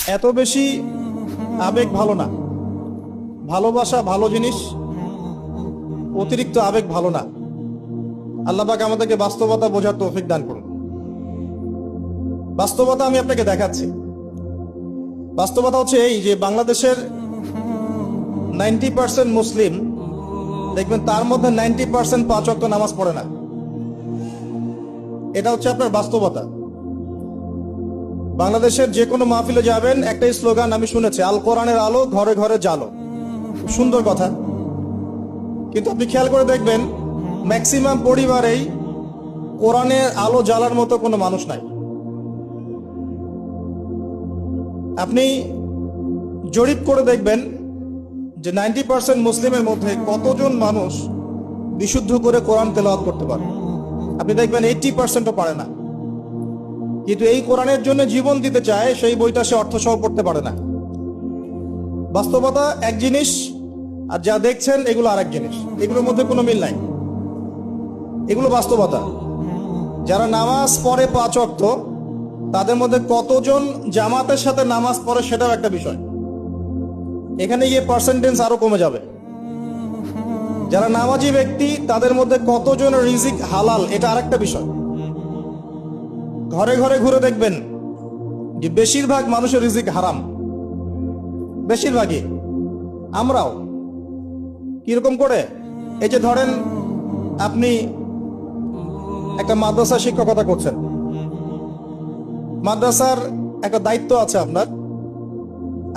এত বেশি আবেগ ভালো না। ভালোবাসা ভালো জিনিস, অতিরিক্ত আবেগ ভালো না। আল্লাহ পাক আমাদেরকে বাস্তবতা বোঝার তৌফিক দান করুন। বাস্তবতা আমি আপনাকে দেখাচ্ছি। বাস্তবতা হচ্ছে এই যে বাংলাদেশের 90% মুসলিম দেখবেন তার মধ্যে 90% 5 ওয়াক্ত নামাজ পড়ে না। এটা হচ্ছে আপনার বাস্তবতা। বাংলাদেশের যে কোনো মাহফিলে যাবেন, একটাই স্লোগান আমি শুনেছি, আল কোরআনের আলো ঘরে ঘরে জ্বালো। সুন্দর কথা, কিন্তু আপনি খেয়াল করে দেখবেন ম্যাক্সিমাম পরিবারেই কোরআনের আলো জ্বালার মতো কোনো মানুষ নাই। আপনি জরিপ করে দেখবেন যে 90% মুসলিমের মধ্যে কতজন মানুষ বিশুদ্ধ করে কোরআন তেলাওয়াত করতে পারে। আপনি দেখবেন 80%ও পারে না। কিন্তু এই কোরআনের জন্য জীবন দিতে চায়, সেই বইটা সে অর্থ সহ পড়তে পারে না। বাস্তবতা এক জিনিস, আর যা দেখছেন এগুলো আরেক জিনিস। এগুলোর মধ্যে কোনো মিল নাই। এগুলো বাস্তবতা। যারা নামাজ পড়ে 5 ওয়াক্ত, তাদের মধ্যে কতজন জামাতের সাথে নামাজ পড়ে সেটাও একটা বিষয়। এখানে গিয়ে পার্সেন্টেজ আরো কমে যাবে। যারা নামাজি ব্যক্তি তাদের মধ্যে কতজন রিজিক হালাল, এটা আরেকটা বিষয়। ঘরে ঘরে ঘুরে দেখবেন যে বেশিরভাগ মানুষের রিজিক হারাম, বেশিরভাগই। আমরাও কিরকম করে, এই যে ধরেন আপনি একটা মাদ্রাসা শিক্ষকতা করছেন, মাদ্রাসার একটা দায়িত্ব আছে আপনার।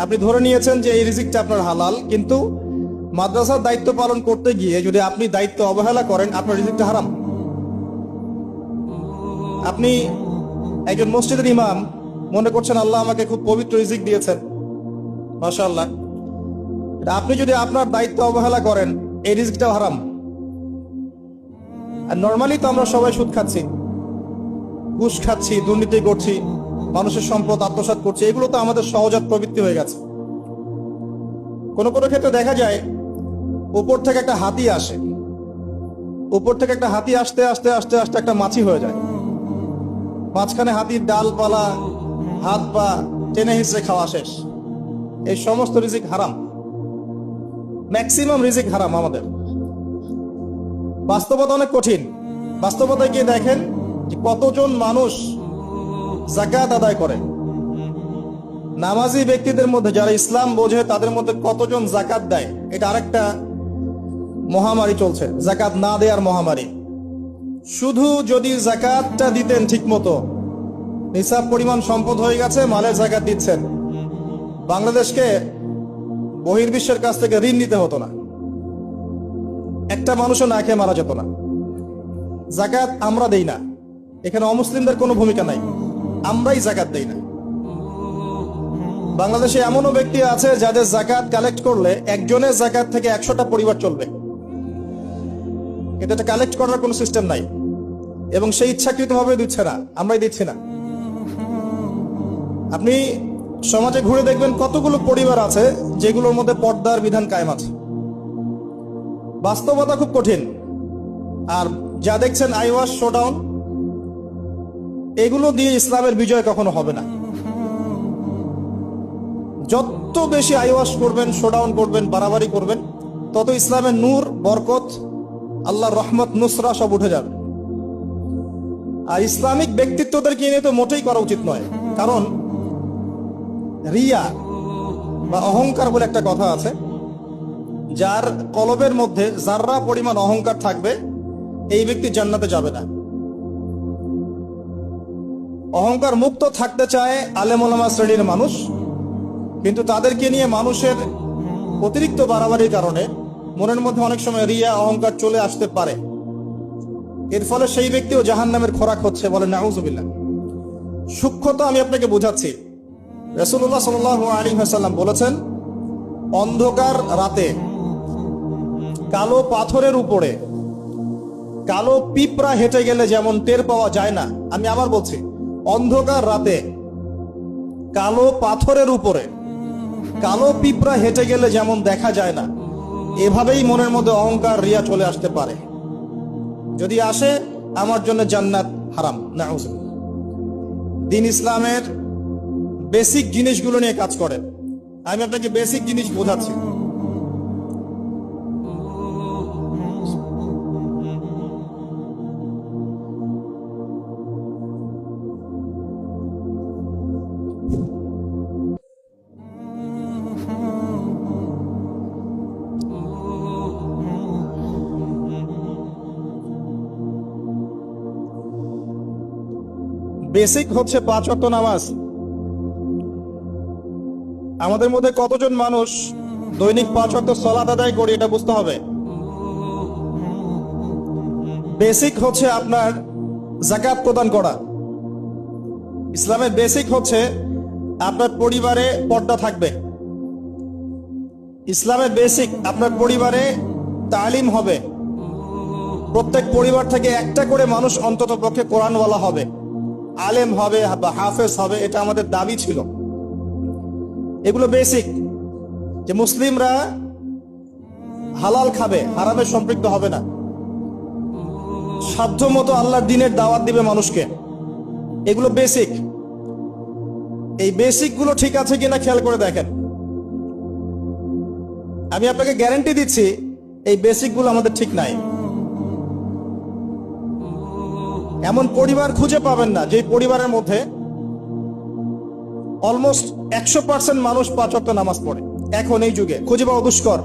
আপনি ধরে নিয়েছেন যে এই রিজিকটা আপনার হালাল, কিন্তু মাদ্রাসার দায়িত্ব পালন করতে গিয়ে যদি আপনি দায়িত্ব অবহেলা করেন, আপনার রিজিকটা হারাম। আপনি একজন মসজিদের ইমাম, মনে করছেন আল্লাহ আমাকে খুব পবিত্র রিজিক দিয়েছেন, মাশাআল্লাহ। আপনি যদি আপনার দায়িত্ব অবহেলা করেন, এই রিজিকটাও হারাম। আর নর্মালি তো আমরা সবাই সুদ খাচ্ছি, ঘুষ খাচ্ছি, দুর্নীতি করছি, মানুষের সম্পদ আত্মসাৎ করছি। এগুলো তো আমাদের সহজাত প্রবৃত্তি হয়ে গেছে। কোনো কোনো ক্ষেত্রে দেখা যায় উপর থেকে একটা হাতি আসে, উপর থেকে একটা হাতি আসতে আস্তে আস্তে আস্তে একটা মাছি হয়ে যায়। মাঝখানে হাতির ডালপালা, হাত পা টেনে হিসেবে খাওয়া শেষ। এই সমস্ত রিজিক হারাম, ম্যাক্সিমাম রিজিক হারাম আমাদের। বাস্তবতা অনেক কঠিন। বাস্তবতায় গিয়ে দেখেন যে কতজন মানুষ যাকাত আদায় করে। নামাজি ব্যক্তিদের মধ্যে যারা ইসলাম বোঝে তাদের মধ্যে কতজন যাকাত দেয়। এটা আরেকটা মহামারী চলছে, যাকাত না দেওয়ার মহামারী। শুধু যদি যাকাতটা দিতেন ঠিক মতো, নিসাব পরিমাণ সম্পদ হয়ে গেছে, মালের যাকাত দিচ্ছেন, বাংলাদেশকে বহির্বিশ্বের কাছ থেকে ঋণ নিতে হতো না, একটা মানুষও না খেয়ে মারা যেত না। যাকাত আমরা দেই না, এখানে অমুসলিমদের কোনো ভূমিকা নাই, আমরাই যাকাত দেই না। বাংলাদেশে এমনও ব্যক্তি আছে যাদের যাকাত কালেক্ট করলে একজনের যাকাত থেকে 100টা পরিবার চলবে। এটা কালেক্ট করার কোনো সিস্টেম নাই, এবং সেই ইচ্ছাকৃতভাবে দিচ্ছে না, আমরাই দিচ্ছি না। আপনি সমাজে ঘুরে দেখবেন কতগুলো পরিবার আছে যেগুলোর মধ্যে পর্দার বিধান কায়েম আছে। বাস্তবতা খুব কঠিন। আর যা দেখছেন আইওয়াশ, শোডাউন, এগুলো দিয়ে ইসলামের বিজয় কখনো হবে না। যত বেশি আইওয়াশ করবেন, শোডাউন করবেন, বাড়াবাড়ি করবেন, তত ইসলামের নূর, বরকত, আল্লাহর রহমত, নুসরা সব উঠে যাবে। আর ইসলামিক ব্যক্তিত্বদেরকে নিয়ে তো মোটেই করা উচিত নয়। কারণ রিয়া বা অহংকার বলে একটা কথা আছে, যার কলবের মধ্যে যাররা পরিমাণ অহংকার থাকবে, এই ব্যক্তি জান্নাতে যাবে না। অহংকার মুক্ত থাকতে চায় আলেম ওলামা শ্রেণীর মানুষ, কিন্তু তাদেরকে নিয়ে মানুষের অতিরিক্ত বাড়াবাড়ির কারণে মনের মধ্যে অনেক সময় রিয়া, অহংকার চলে আসতে পারে। এর ফলে সেই ব্যক্তিও জাহান্নামের খোরাক হচ্ছে, বলে নাউজুবিল্লাহ। সূক্ষ্মতা আমি আপনাকে বুঝাচ্ছি। রাসূলুল্লাহ সাল্লাল্লাহু আলাইহি ওয়াসাল্লাম বলেছেন, অন্ধকার রাতে কালো পাথরের উপরে কালো পিঁপড়া হেঁটে গেলে যেমন টের পাওয়া যায় না, আমি আবার বলছি, অন্ধকার রাতে কালো পাথরের উপরে কালো পিঁপড়া হেঁটে গেলে যেমন দেখা যায় না, এভাবেই মনের মধ্যে অহংকার, রিয়া চলে আসতে পারে। যদি আসে, আমার জন্য জান্নাত হারাম, নাউজুবিল্লাহ। দ্বীন ইসলামের বেসিক জিনিসগুলো নিয়ে কাজ করেন। আমি আপনাকে বেসিক জিনিস বোঝাচ্ছি। বেসিক হচ্ছে 5 ওয়াক্ত নামাজ। আমাদের মধ্যে কতজন মানুষ দৈনিক 5 ওয়াক্ত সালাত আদায় করি এটা বুঝতে হবে। বেসিক হচ্ছে আপনার যাকাত প্রদান করা। ইসলামের বেসিক হচ্ছে আপনার পরিবারে পর্দা থাকবে। ইসলামের বেসিক আপনার পরিবারে তালিম হবে। প্রত্যেক পরিবার থেকে একটা করে মানুষ অন্তত পক্ষে কোরআনওয়ালা হবে, আলেম হবে বা হাফেজ হবে, এটা আমাদের দাবি ছিল। এগুলো বেসিক, যে মুসলিমরা হালাল খাবে, হারামে সম্পৃক্ত হবে না, সাধ্য মতো আল্লাহর দ্বীনের দাওয়াত দিবে মানুষকে। এগুলো বেসিক। এই বেসিক গুলো ঠিক আছে কিনা খেয়াল করে দেখেন। আমি আপনাকে গ্যারান্টি দিচ্ছি এই বেসিক গুলো আমাদের ঠিক নাই। এমন পরিবার খুঁজে পাবেন না যে পরিবারের মধ্যে অলমোস্ট 100% মানুষ 5 ওয়াক্ত নামাজ পড়ে। এখন এই যুগে খুঁজে পাওয়া দুষ্কর,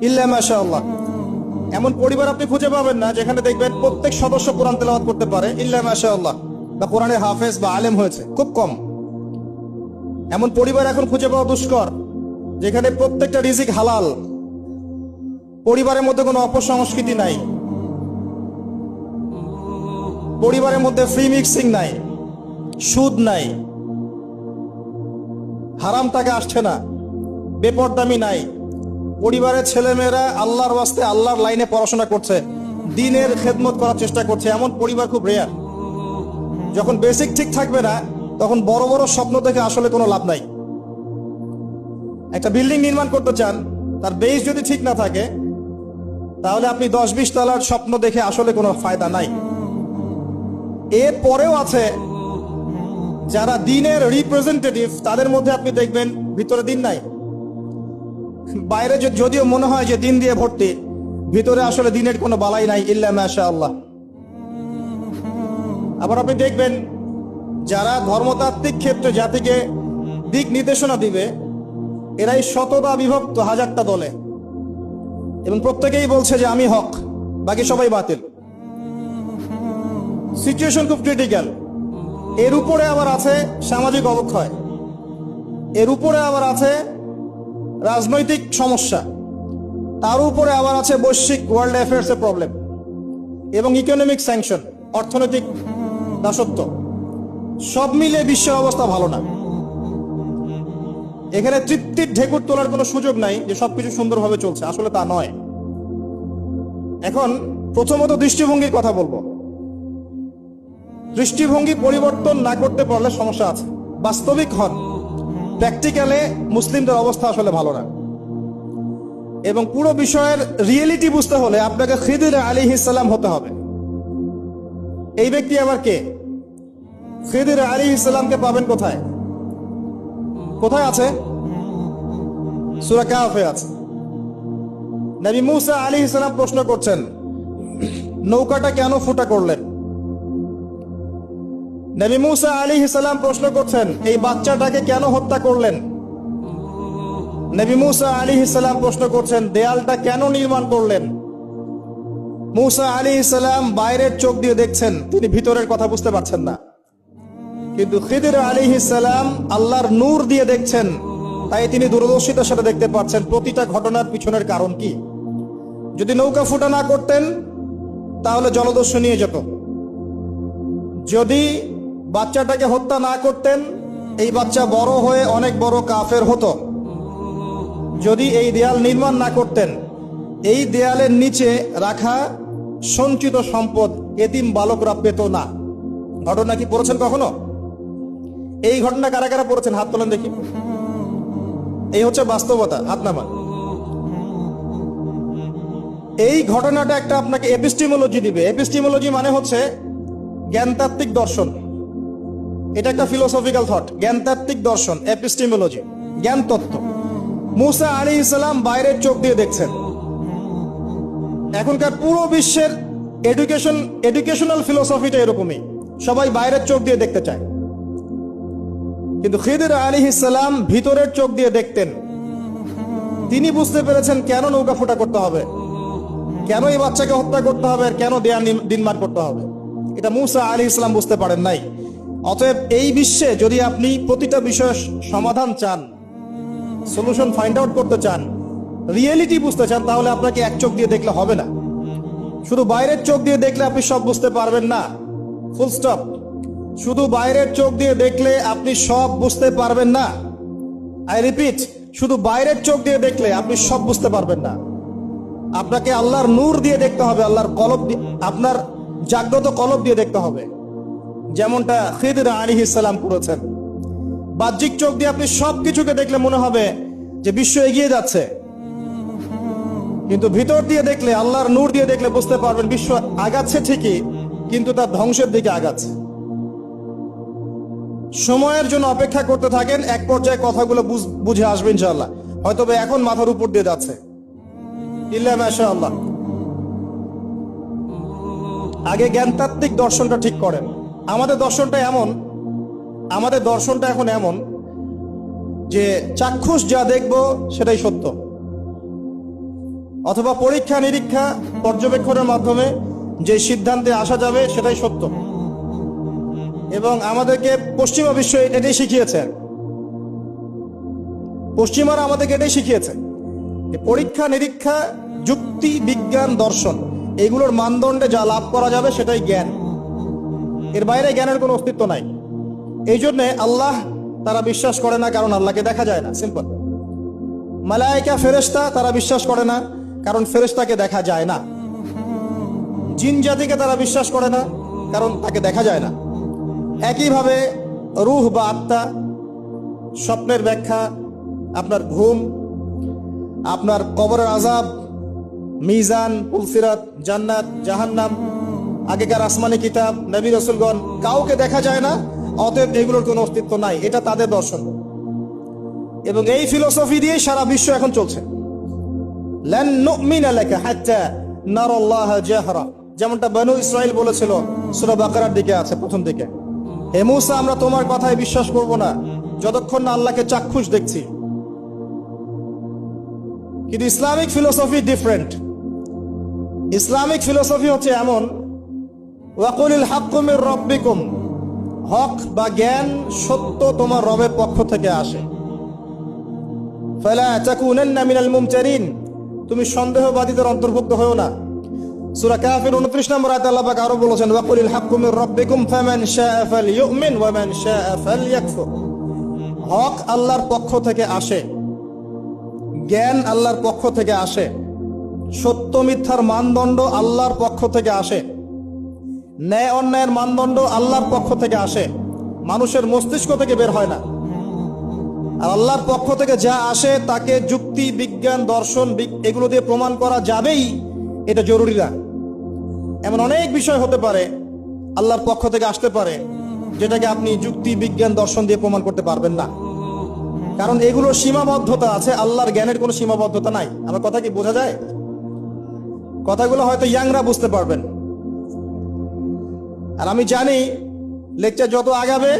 ইল্লা মাশাআল্লাহ। এমন পরিবার আপনি খুঁজে পাবেন না যেখানে দেখবেন প্রত্যেক সদস্য কোরআন তেলাওয়াত করতে পারে, ইল্লা মাশাআল্লাহ, বা কোরআনের হাফেজ বা আলেম হয়েছে, খুব কম। এমন পরিবার এখন খুঁজে পাওয়া দুষ্কর যেখানে প্রত্যেকটা রিজিক হালাল, পরিবারের মধ্যে কোনো অপসংস্কৃতি নাই, পরিবারের মধ্যে ফ্রি মিক্সিং নাই, সুদ নাই, হারাম টাকা আসছে না, বেপরদামি নাই। পরিবারের ছেলেমেয়েরা আল্লাহর ওয়াস্তে আল্লাহর লাইনে পড়াশোনা করছে, দ্বীনের খেদমত করার চেষ্টা করছে। এমন পরিবার খুব রেয়ার। যখন বেসিক ঠিক থাকবে না তখন বড় বড় স্বপ্ন দেখে আসলে কোনো লাভ নাই। একটা বিল্ডিং নির্মাণ করতে চান, তার বেস যদি ঠিক না থাকে তাহলে আপনি 10-20 তলার স্বপ্ন দেখে আসলে কোনো ফায়দা নাই। এর পরেও আছে যারা দ্বীনের রিপ্রেজেন্টেটিভ, তাদের মধ্যে আপনি দেখবেন ভিতরে দ্বীন নাই। বাইরে যদিও মনে হয় যে দ্বীন দিয়ে ভর্তি, ভিতরে আসলে দ্বীনের কোনো বালাই নাই, ইল্লা মাশাআল্লাহ। আবার আপনি দেখবেন যারা ধর্মতাত্ত্বিক ক্ষেত্রে জাতিকে দিক নির্দেশনা দিবে, এরাই শতটা বিভক্ত হাজারটা দলে, এবং প্রত্যেকেই বলছে যে আমি হক, বাকি সবাই বাতিল। সিচুয়েশন খুব ক্রিটিক্যাল। এর উপরে আবার আছে সামাজিক অবক্ষয়, এর উপরে আবার আছে রাজনৈতিক সমস্যা, তার উপরে আবার আছে বৈশ্বিক ওয়ার্ল্ড অ্যাফেয়ার্স এর প্রবলেম এবং ইকোনমিক স্যাংশন, অর্থনৈতিক দাসত্ব। সব মিলে বিশ্বের অবস্থা ভালো না। এখানে তৃপ্তির ঢেকুর তোলার কোনো সুযোগ নাই যে সবকিছু সুন্দরভাবে চলছে, আসলে তা নয়। এখন প্রথমত দৃষ্টিভঙ্গির কথা বলবো। দৃষ্টিভঙ্গি পরিবর্তন না করতে পারলে সমস্যা আছে। বাস্তবিক হন, প্র্যাকটিক্যালে মুসলিমদের অবস্থা আসলে ভালো না। এবং পুরো বিষয়ের রিয়েলিটি বুঝতে হলে আপনাকে খিদির আলাইহিস সালাম হতে হবে। এই ব্যক্তি আবার কে? খিদির আলাইহিস সালামকে পাবেন কোথায়? কোথায় আছে? সূরা কাহফে আছে। নবী মুসা আলাইহিস সালাম প্রশ্ন করছেন, নৌকাটা কেন ফুটা করলেন? নবী মুসা আলাইহিস সালাম প্রশ্ন করছেন, এই বাচ্চাটাকে কেন হত্যা করলেন? নবী মুসা আলাইহিস সালাম প্রশ্ন করছেন, দেয়ালটা কেন নির্মাণ করলেন? মুসা আলাইহিস সালাম বাইরের চোখ দিয়ে দেখছেন, তিনি ভিতরের কথা বুঝতে পারছেন না। কিন্তু খিদির আলাইহিস সালাম আল্লাহর নূর দিয়ে দেখছেন, তাই তিনি দূরদর্শিতার সাথে দেখতে পাচ্ছেন প্রতিটা ঘটনার পিছনের কারণ কি। যদি নৌকা ফুটা না করতেন তাহলে জলদস্যু নিয়ে যেত। যদি বাচ্চাটাকে হত্যা না করতেন, এই বাচ্চা বড় হয়ে অনেক বড় কাফের হতো। যদি এই দেয়াল নির্মাণ না করতেন, এই দেয়ালের নিচে রাখা সঞ্চিত সম্পদ এতিম বালকরা পেত না। ঘটনা কি পড়েছেন কখনো? এই ঘটনা কারা কারা পড়েছেন? হাত তোলেন দেখি। এই হচ্ছে বাস্তবতা, হাত নামান। এই ঘটনাটা একটা আপনাকে এপিস্টিমোলজি দিবে। এপিস্টিমোলজি মানে হচ্ছে জ্ঞানতাত্ত্বিক দর্শন। এটা একটা ফিলোসফিক্যাল থট, জ্ঞানতাত্ত্বিক দর্শন, এপিস্টিমোলজি, জ্ঞান তত্ত্ব। মুসা আলাইহিস সালাম বাইরের চোখ দিয়ে দেখছেন। এখনকার পুরো বিশ্বের এডুকেশনাল ফিলোসফিটা এরকমই, সবাই বাইরের চোখ দিয়ে দেখতে চায়। কিন্তু খিদির আলাইহিস সালাম ভিতরের চোখ দিয়ে দেখতেন। তিনি বুঝতে পেরেছেন কেন নৌকা ফুটা করতে হবে, কেন এই বাচ্চাকে হত্যা করতে হবে, কেন দেয়া দিনমার করতে হবে। এটা মুসা আলাইহিস সালাম বুঝতে পারেন নাই। অতএব এই বিশ্বে যদি আপনি প্রতিটা বিষয়ের সমাধান চান, সলিউশন ফাইন্ড আউট করতে চান, রিয়েলিটি বুঝতে চান, তাহলে আপনাকে এক চোখ দিয়ে দেখলে হবে না। শুধু বাইরের চোখ দিয়ে দেখলে আপনি সব বুঝতে পারবেন না, ফুল স্টপ। শুধু বাইরের চোখ দিয়ে দেখলে আপনি সব বুঝতে পারবেন না। আই রিপিট, শুধু বাইরের চোখ দিয়ে দেখলে আপনি সব বুঝতে পারবেন না। আপনাকে আল্লাহর নূর দিয়ে দেখতে হবে, আল্লাহর কলব দিয়ে, আপনার জাগ্রত কলব দিয়ে দেখতে হবে, যেমনটা খিদির আলাইহিস সালাম করেছেন। বাহ্যিক চোখ দিয়ে আপনি সবকিছুকে দেখলে মনে হবে যে বিশ্ব এগিয়ে যাচ্ছে, কিন্তু ভিতর দিয়ে দেখলে, আল্লাহর নূর দিয়ে দেখলে বুঝতে পারবেন বিশ্ব আগাচ্ছে ঠিকই, কিন্তু তার ধ্বংসের দিকে আগাচ্ছে। সময়ের জন্য অপেক্ষা করতে থাকেন, এক পর্যায়ে কথাগুলো বুঝে আসবে ইনশাআল্লাহ। হয়তো এখন মাথার উপর দিয়ে যাচ্ছে, ইল্লা মাশাআল্লাহ। আগে জ্ঞানতাত্ত্বিক দর্শনটা ঠিক করেন। আমাদের দর্শনটা এখন এমন যে চাক্ষুষ যা দেখবো সেটাই সত্য, অথবা পরীক্ষা নিরীক্ষা পর্যবেক্ষণের মাধ্যমে যে সিদ্ধান্তে আসা যাবে সেটাই সত্য। এবং আমাদেরকে পশ্চিমা বিশ্ব এটাই শিখিয়েছে, পশ্চিমারা আমাদেরকে এটাই শিখিয়েছে। পরীক্ষা নিরীক্ষা, যুক্তি, বিজ্ঞান, দর্শন, এগুলোর মানদণ্ডে যা লাভ করা যাবে সেটাই জ্ঞান। এর বাইরে জ্ঞানের কোনো অস্তিত্ব নাই। এই জন্যে আল্লাহ তারা বিশ্বাস করে না, কারণ আল্লাহকে দেখা যায় না, সিম্পল। মালায়েকা, ফেরেশতা তারা বিশ্বাস করে না, কারণ ফেরেশতাকে দেখা যায় না। জিন জাতিকে তারা বিশ্বাস করে না, কারণ তাকে দেখা যায় না। একইভাবে রূহ বা আত্মা, স্বপ্নের ব্যাখ্যা, আপনার ঘুম, আপনার কবরের আযাব, মিজান, পুলসিরাত, জান্নাত, জাহান্নাম, আগেকার আসমানি কিতাব, নবী রাসূলগণ, কাউকে দেখা যায় না। অতএব এগুলোর কোনো অস্তিত্ব নাই, এটা তাদের দর্শন। এবং এই ফিলোসফি দিয়ে সারা বিশ্ব এখন চলছে। লান নুমিনা লাকা হাত্তা নারাল্লাহ জাহরা, যেমনটা বনু ইসরাইল বলেছিল, সূরা বাকারার দিকে আছে, প্রথম দিকে। হে মূসা, আমরা তোমার কথায় বিশ্বাস করব না যতক্ষণ না আল্লাহকে চাক্ষুষ দেখছি। কিন্তু Islamic philosophy different. Islamic philosophy হচ্ছে এমন, ওয়াকুলিল হাক্কু মির রাব্বিকুম, হক বা জ্ঞান, সত্য তোমার রবের পক্ষ থেকে আসে। ফালা তাকুনান্না মিনাল মুমতারিন, তুমি সন্দেহবাদীদের অন্তর্ভুক্ত হও না। সূরা কাফির 29 নম্বর আয়াতে আল্লাহ পাক আরো বলেছেন, ওয়াকুলিল হাক্কু মির রাব্বিকুম ফামান শাআ ফালইউমিন ওয়া মান শাআ ফালইয়াকফুর। হক আল্লাহর পক্ষ থেকে আসে, জ্ঞান আল্লাহর পক্ষ থেকে আসে, সত্য মিথ্যার মানদণ্ড আল্লাহর পক্ষ থেকে আসে, ন্যায় অন্যায়ের মানদণ্ড আল্লাহর পক্ষ থেকে আসে, মানুষের মস্তিষ্ক থেকে বের হয় না। আর আল্লাহর পক্ষ থেকে যা আসে তাকে যুক্তি, বিজ্ঞান, দর্শন এগুলো দিয়ে প্রমাণ করা যাবেই, এটা জরুরি না। এমন অনেক বিষয় হতে পারে আল্লাহর পক্ষ থেকে আসতে পারে, যেটাকে আপনি যুক্তি, বিজ্ঞান, দর্শন দিয়ে প্রমাণ করতে পারবেন না, কারণ এগুলোর সীমাবদ্ধতা আছে। আল্লাহর জ্ঞানের কোনো সীমাবদ্ধতা নাই। আমার কথা কি বোঝা যায়? কথাগুলো হয়তো ইয়াংরা বুঝতে পারবেন। আর আমি জানি লেকচার যত আগাবে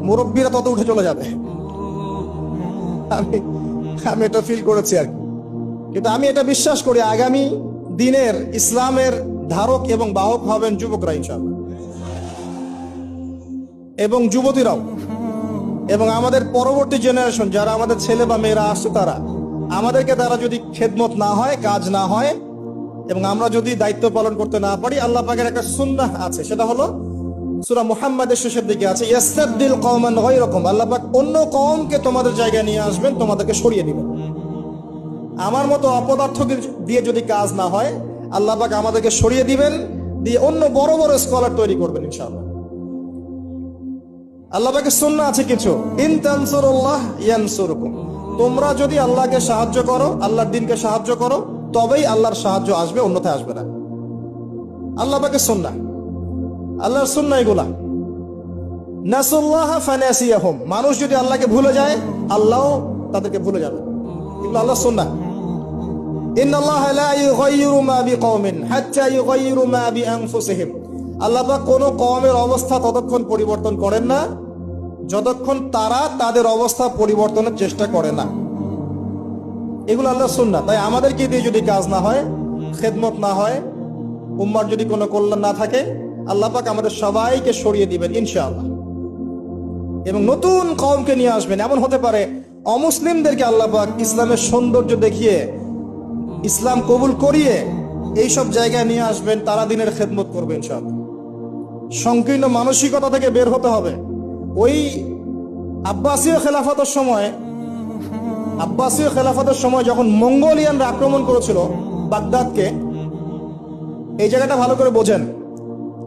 মুরব্বীরা তত উঠে চলে যাবে, আমি এটা ফিল করেছি আর কি। কিন্তু আমি এটা বিশ্বাস করি, আগামী দিনের ইসলামের ধারক এবং বাহক হবেন যুবকরা ইনশাআল্লাহ, এবং যুবতীরাও, এবং আমাদের পরবর্তী জেনারেশন যারা আমাদের ছেলে বা মেয়েরা আসছে, আমাদেরকে তারা যদি খেদমত না হয়, কাজ না হয়, এবং আমরা যদি দায়িত্ব পালন করতে না পারি, আল্লাহ পাকের একটা সুন্নাহ আছে, সেটা হলো সূরা মুহাম্মাদের শেষের দিকে আছে, ইয়াস্তাবদিল কওমান গায়রাকুম, আল্লাহ পাক অন্য কওমকে তোমাদের জায়গায় নিয়ে আসবেন, তোমাদেরকে সরিয়ে দিবেন। আমার মতো অপদার্থ দিয়ে যদি কাজ না হয়, আল্লাহ পাক আমাদেরকে সরিয়ে দিবেন, দিয়ে অন্য বড় বড় স্কলার তৈরি করবেন ইনশাআল্লাহ। আল্লাহ পাকের সুন্নাহ আছে কিছু, ইন তানসুরুল্লাহ ইয়ানসুরকুম, তোমরা যদি আল্লাহকে সাহায্য করো, আল্লাহর দ্বীনকে সাহায্য করো, তবেই আল্লাহর সাহায্য আসবে, অন্যথায় আসবে না। আল্লাহ পাকের সুন্নাহ, আল্লাহর সুন্নাহ এগুলা। নাসুল্লাহা ফানাসিয়াহুম, মানুষ যদি আল্লাহকে ভুলে যায় আল্লাহও তাদেরকে ভুলে যাবে। এগুলো আল্লাহর সুন্নাহ। ইন্নাল্লাহা লা ইউগাইয়িরু মা বিকওমিন হাত্তা ইউগাইয়িরু মা বিআনফুসিহিম, আল্লাহ পাক কোন কওমের অবস্থা ততক্ষণ পরিবর্তন করেন না যতক্ষণ তারা তাদের অবস্থা পরিবর্তনের চেষ্টা করে না। এগুলো আল্লাহর সুন্নাহ। তাই আমাদেরকে দিয়ে যদি কাজ না হয়, খেদমত না হয়, উম্মার যদি কোনো কল্যাণ না থাকে, আল্লাহ পাক আমাদের সবাইকে সরিয়ে দিবেন ইনশাআল্লাহ, এবং নতুন কওমকে নিয়ে আসবেন। এমন হতে পারে অমুসলিমদেরকে আল্লাহ পাক ইসলামের সৌন্দর্য দেখিয়ে, ইসলাম কবুল করিয়ে এইসব জায়গায় নিয়ে আসবেন, তারা দিনের খেদমত করবে ইনশাআল্লাহ। সংকীর্ণ মানসিকতা থেকে বের হতে হবে। ওই আব্বাসীয় খেলাফতের সময় যখন মঙ্গোলিয়ানরা আক্রমণ করেছিল বাগদাদকে, এই জায়গাটা ভালো করে বোঝেন,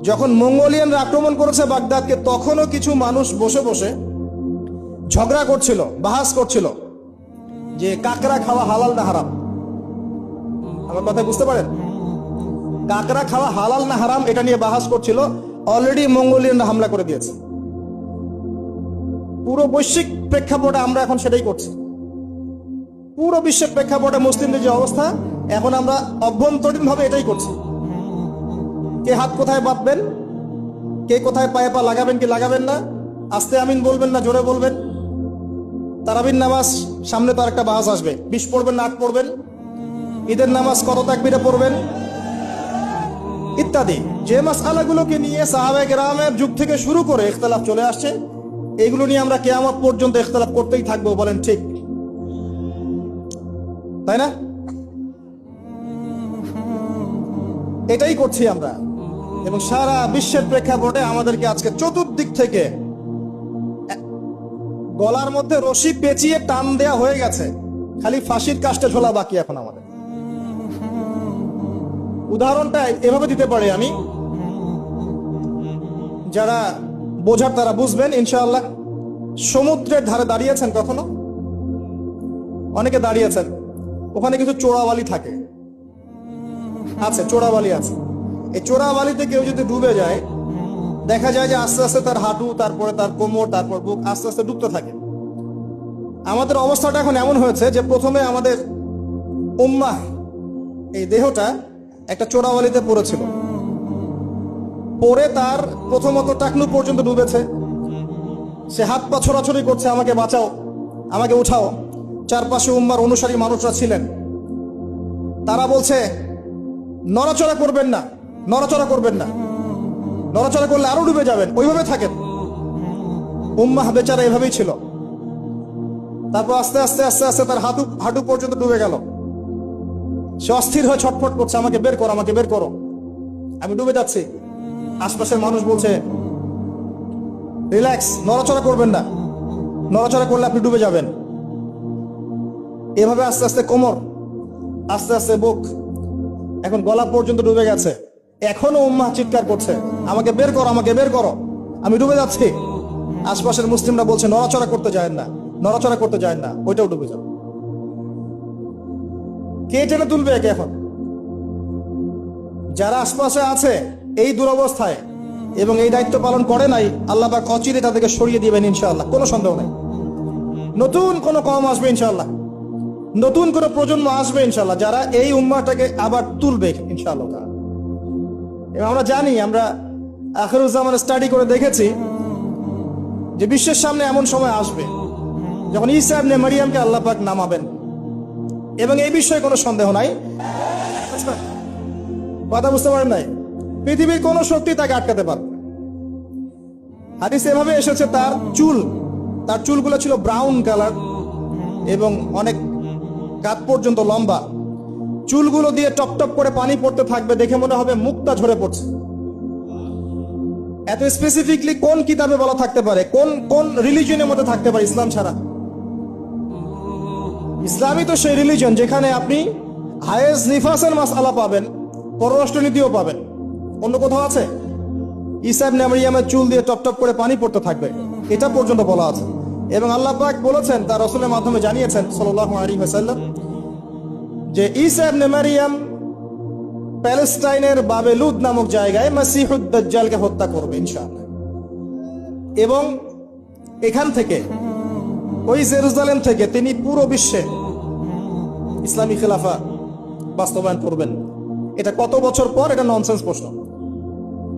যখন মঙ্গোলিয়ানরা আক্রমণ করেছে বাগদাদকে, তখনও কিছু মানুষ বসে বসে ঝগড়া করছিল, বাহাস করছিল যে কাকড়া খাওয়া হালাল না হারাম। আমার কথা বুঝতে পারেন? কাকড়া খাওয়া হালাল না হারাম এটা নিয়ে বাহাস করছিল। অলরেডি মঙ্গোলিয়ানরা হামলা করে দিয়েছে। পুরো বৈশ্বিক প্রেক্ষাপটে আমরা এখন সেটাই করছি। পুরো বিশ্বের প্রেক্ষাপটে মুসলিমদের যে অবস্থা, এখন আমরা অভ্যন্তরীণ ভাবে এটাই করছি। কে হাত কোথায় বাঁধবেন, কে কোথায় পায়ে পা লাগাবেন কি লাগাবেন না, আস্তে আমিন বলবেন না জোরে বলবেন, তারাবির নামাজ সামনে তো আরেকটা বাহাস আসবে, 20 পড়বেন না 8 পড়বেন, ঈদের নামাজ কত তাকবীরে পড়বেন ইত্যাদি। যে মাসআলাগুলোকে নিয়ে সাহাবায়ে কেরামের যুগ থেকে শুরু করে ইখতিলাফ চলে আসছে, এইগুলো নিয়ে আমরা কিয়ামত পর্যন্ত ইখতিলাফ করতেই থাকবো। বলেন ঠিক, তাই না? এটাই করছি আমরা, এবং সারা বিশ্বের প্রেক্ষাপটে আমাদেরকে আজকে চতুর্দিক থেকে গলার মধ্যে রশি পেঁচিয়ে টান দেয়া হয়ে গেছে, খালি ফাঁসির কাস্টে ঝোলা বাকি এখন আমাদের। উদাহরণটা এভাবে দিতে পারি আমি, যারা বোঝার তারা বুঝবেন ইনশাআল্লাহ। সমুদ্রের ধারে দাঁড়িয়েছেন কখনো? অনেকে দাঁড়িয়েছেন, ওখানে কিছু চোরাবালি থাকে, আছে চোরাবালি আছে। এই চোরাবালিতে কেউ যদি ডুবে যায়, দেখা যায় যে আস্তে আস্তে তার হাঁটু, তারপরে তার কোমর, তারপর বুক আস্তে আস্তে ডুবতে থাকে। আমাদের অবস্থাটা এখন এমন হয়েছে যে প্রথমে আমাদের উম্মাহ, এই দেহটা একটা চোরাবালিতে পড়েছিল, পরে তার প্রথমত টাকনু পর্যন্ত ডুবেছে, সে হাত পা ছোড়াছড়ি করছে, আমাকে বাঁচাও, আমাকে উঠাও। চারপাশে উম্মার অনুসারী মানুষরা ছিলেন, তারা বলছে নড়াচড়া করবেন না, নড়াচড়া করবেন না, নড়াচড়া করলে আরো ডুবে যাবেন, ওইভাবে থাকেন। উম্মাহ বেচারা এভাবেই ছিল। তারপর আস্তে আস্তে আস্তে আস্তে তার হাঁটু পর্যন্ত ডুবে গেল। সে অস্থির হয়ে ছটফট করছে, আমাকে বের করো, আমাকে বের করো, আমি ডুবে যাচ্ছি। আশপাশের মানুষ বলছে রিল্যাক্স, নড়াচড়া করবেন না, নড়াচড়া করলে আপনি ডুবে যাবেন। এভাবে আস্তে আস্তে কোমর, আস্তে আস্তে বুক, এখন গলা পর্যন্ত ডুবে গেছে। এখনো উম্মাহ চিৎকার করছে, আমাকে বের করো, আমাকে বের করো, আমি ডুবে যাচ্ছি। আশপাশের মুসলিমরা বলছে নড়াচড়া করতে যায় না, নড়াচড়া করতে যায় না, ওইটাও ডুবে যাবে। কে টেনে তুলবে একে? এখন যারা আশপাশে আছে এই দুরবস্থায় এবং এই দায়িত্ব পালন করে নাই, আল্লাহ পাক অচিরে তাদেরকে সরিয়ে দিবেন ইনশাআল্লাহ, কোনো সন্দেহ নাই। নতুন কোন কওম আসবে ইনশাআল্লাহ, নতুন কোন প্রজন্ম আসবে ইনশাআল্লাহ, যারা এই উম্মাহটাকে আবার তুলবে ইনশাআল্লাহ। এবং আমরা জানি, আমরা আখিরুজ্জামান স্টাডি করে দেখেছি যে বিশ্বের সামনে এমন সময় আসবে যখন ঈসা ইবনে মারিয়ামকে আল্লাহ পাক নামাবেন, এবং এই বিষয়ে কোনো সন্দেহ নাই। কথা বুঝতে পারেন নাই? পৃথিবীর কোন শক্তি তাকে আটকাতে পারবে। হাদিস এভাবে এসেছে, তার চুলগুলো ছিল ব্রাউন কালার এবং অনেক কাঁধ পর্যন্ত লম্বা। চুলগুলো দিয়ে টপ টপ করে পানি পড়তে থাকবে, দেখে মনে হবে মুক্তা ঝরে পড়ছে। এত স্পেসিফিকলি কোন কিতাবে বলা থাকতে পারে, কোন রিলিজিয়নের মধ্যে থাকতে পারে ইসলাম ছাড়া? ইসলামই তো সেই রিলিজন যেখানে আপনি হায়েজ নিফাসের মাসআলা পাবেন, পররাষ্ট্রনীতিও পাবেন। অন্য কোথাও আছে? ঈসা ইবনে মারিয়ামের চুল দিয়ে টপ টপ করে পানি পড়তে থাকবে, এটা পর্যন্ত বলা আছে। এবং আল্লাহ পাক বলেছেন, তার রাসূলের মাধ্যমে জানিয়েছেন সাল্লাল্লাহু আলাইহি ওয়াসাল্লাম, যে ঈসা ইবনে মারিয়াম প্যালেস্টাইনের বাবেলুদ নামক জায়গায় মাসিহুদ দাজ্জালকে হত্যা করবে ইনশাআল্লাহ। এবং এখান থেকে ওই জেরুজালেম থেকে তিনি পুরো বিশ্বে ইসলামী খেলাফা বাস্তবায়ন করবেন। এটা কত বছর পর? এটা ননসেন্স প্রশ্ন।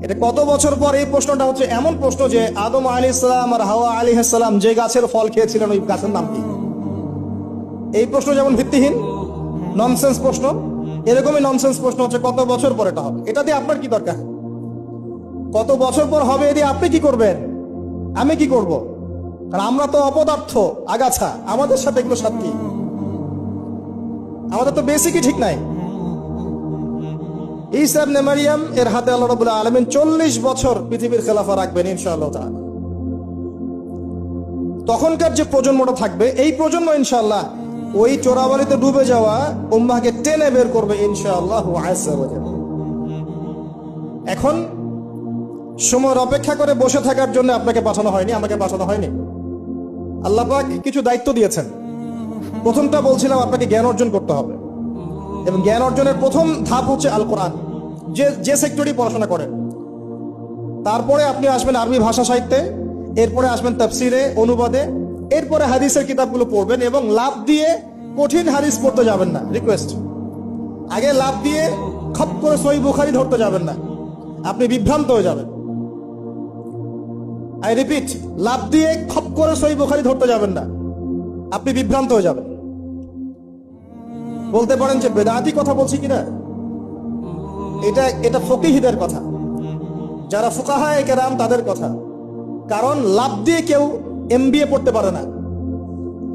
এটা কত বছর পর? এই প্রশ্নটা হচ্ছে এমন প্রশ্ন যে আদম আলাইহিস সালাম আর হাওয়া আলাইহিস সালাম যে গাছের ফল খেয়েছিলেন ওই গাছের নাম কি? এই প্রশ্ন যেমন ভিত্তিহীন, ননসেন্স প্রশ্ন, এরকমই ননসেন্স প্রশ্ন হচ্ছে কত বছর পর এটা হবে। এটা দিয়ে আপনার কি দরকার? কত বছর পর হবে এ দিয়ে আপনি কি করবেন? আমি কি করব? কারণ আমরা তো অপদার্থ, আগাছা, আমাদের সাথে এগুলো সাথী, আমাদের তো বেসিকই ঠিক নাই। ঈসা ইবনে মারইয়াম এর হাতে আল্লাহ রাব্বুল আলামিন 40 বছর পৃথিবীর খেলাফা রাখবেন ইনশাআল্লাহ তাআলা। তখনকার যে প্রজন্মটা থাকবে, এই প্রজন্ম ইনশাআল্লাহ ওই চোরাবালিতে ডুবে যাওয়া উম্মাহকে টেনে বের করবে ইনশাআল্লাহ আযজা ওয়া জাল্লা। এখন সময়ের অপেক্ষা করে বসে থাকার জন্য আপনাকে পাঠানো হয়নি, আমাকে পাঠানো হয়নি। আল্লাহ পাক কিছু দায়িত্ব দিয়েছেন। প্রথমটা বলছিলাম আপনাকে জ্ঞান অর্জন করতে হবে, এবং জ্ঞান অর্জনের প্রথম ধাপ হচ্ছে আল কোরআন। যে সেক্টরই পড়াশোনা করেন, তারপরে আপনি আসবেন আরবি ভাষা সাহিত্যে, এরপরে আসবেন তাফসিরে, অনুবাদে, এরপরে হাদিসের কিতাবগুলো পড়বেন। এবং লাভ দিয়ে কঠিন হাদিস পড়তে যাবেন না, রিকোয়েস্ট। আগে লাভ দিয়ে খপ করে সহিহ বুখারী ধরতে যাবেন না, আপনি বিভ্রান্ত হয়ে যাবেন। আই রিপিট, লাভ দিয়ে খপ করে সহিহ বুখারী ধরতে যাবেন না, আপনি বিভ্রান্ত হয়ে যাবেন। বলতে পারেন যে বেদাতি কথা বলছি কিনা, এটা ফকিহদের কথা, যারা ফুকাহায়ে কেরাম তাদের কথা। কারণ লাভ দিয়ে কেউ এমবিএ পড়তে পারে না,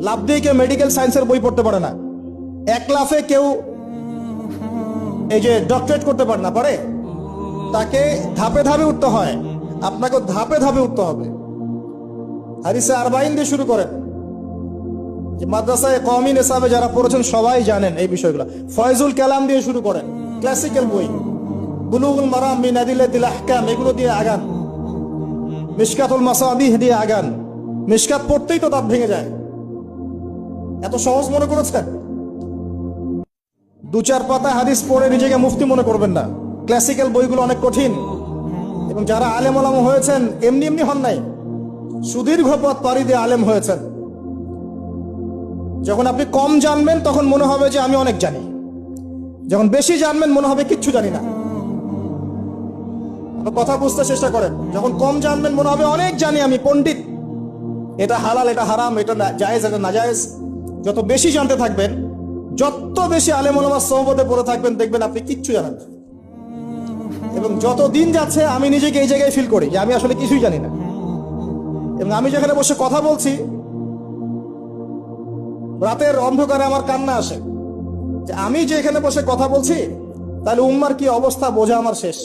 লাভ দিয়ে কেউ মেডিকেল সায়েন্সের বই পড়তে পারে না, এক লাফে কেউ এই যে ডক্টরেট করতে পারে না, পারে। তাকে ধাপে ধাপে উঠতে হয়, আপনাকে ধাপে ধাপে উঠতে হবে। হাদিসে আরবাইন দিয়ে শুরু করেন, যে মাদ্রাসায়ে কওমি নিসাবে যারা পড়েছেন সবাই জানেন এই বিষয়গুলো। ফয়জুল কালাম দিয়ে শুরু করেন, ক্লাসিক্যাল বই, বুলুগুল মারাম মিন আদিল্লাতিল আহকাম, এগুলো দিয়ে আগান। মিশকাতুল মাসাবিহ দিয়ে আগান। মিশকাত পড়তেই তো দাঁত ভেঙে যায়, এত সহজ মনে করেছেন? 2-4 পাতা হাদিস পড়ে নিজেকে মুফতি মনে করবেন না। ক্লাসিক্যাল বইগুলো অনেক কঠিন, এবং যারা আলেম ওলামা হয়েছেন এমনি এমনি হন নাই, সুদীর্ঘ পথ পাড়ি দিয়ে আলেম হয়েছেন। যখন আপনি কম জানবেন তখন মনে হবে যে আমি অনেক জানি, যখন বেশি জানবেন মনে হবে কিচ্ছু জানি না। কথা বুঝতে চেষ্টা করেন। যখন কম জানবেন মনে হবে অনেক জানি, আমি পণ্ডিত, এটা হালাল, এটা হারাম, এটা জায়েজ, এটা নাজায়েজ। যত বেশি জানতে থাকবেন, যত বেশি আলেম ওলামার সোহবতে পড়ে থাকবেন, দেখবেন আপনি কিচ্ছু জানেন না। এবং যত দিন যাচ্ছে আমি নিজেকে এই জায়গায় ফিল করি যে আমি আসলে কিছুই জানি না। এবং আমি যেখানে বসে কথা বলছি, রাতের অন্ধকারে আমার কান্না আসে যে আমি যে এখানে বসে কথা বলছি, তাহলে উম্মার কি অবস্থা বোঝা আমার শেষ।